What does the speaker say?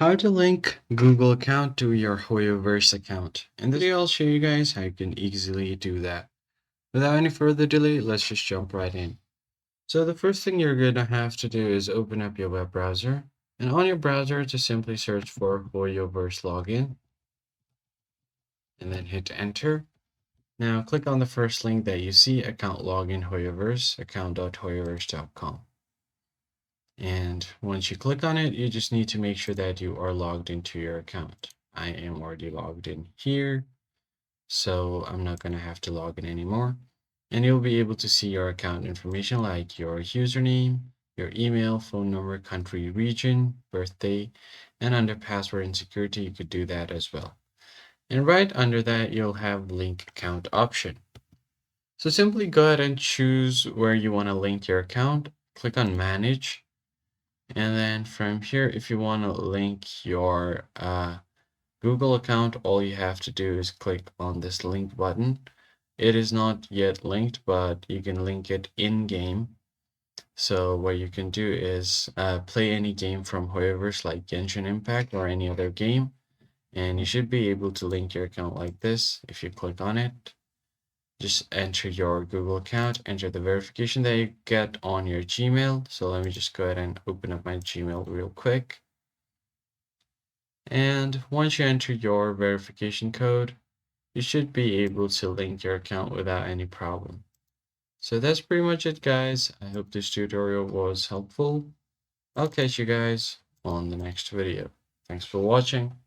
How to link Google account to your Hoyoverse account. In this video, I'll show you guys how you can easily do that. Without any further delay, let's just jump right in. So the first thing you're going to have to do is open up your web browser. And on your browser, just simply search for Hoyoverse login and then hit enter. Now click on the first link that you see, account login Hoyoverse, account.hoyoverse.com. And once you click on it, you just need to make sure that you are logged into your account. I am already logged in here, so I'm not going to have to log in anymore. And you'll be able to see your account information like your username, your email, phone number, country, region, birthday, and under password and security, you could do that as well. And right under that, you'll have link account option. So simply go ahead and choose where you want to link your account. Click on manage. And then from here, if you want to link your Google account, all you have to do is click on this link button. It is not yet linked, but you can link it in game. So what you can do is play any game from Hoyoverse like Genshin Impact or any other game. And you should be able to link your account like this if you click on it. Just enter your Google account, enter the verification that you get on your Gmail. So let me just go ahead and open up my Gmail real quick. And once you enter your verification code, you should be able to link your account without any problem. So that's pretty much it, guys. I hope this tutorial was helpful. I'll catch you guys on the next video. Thanks for watching.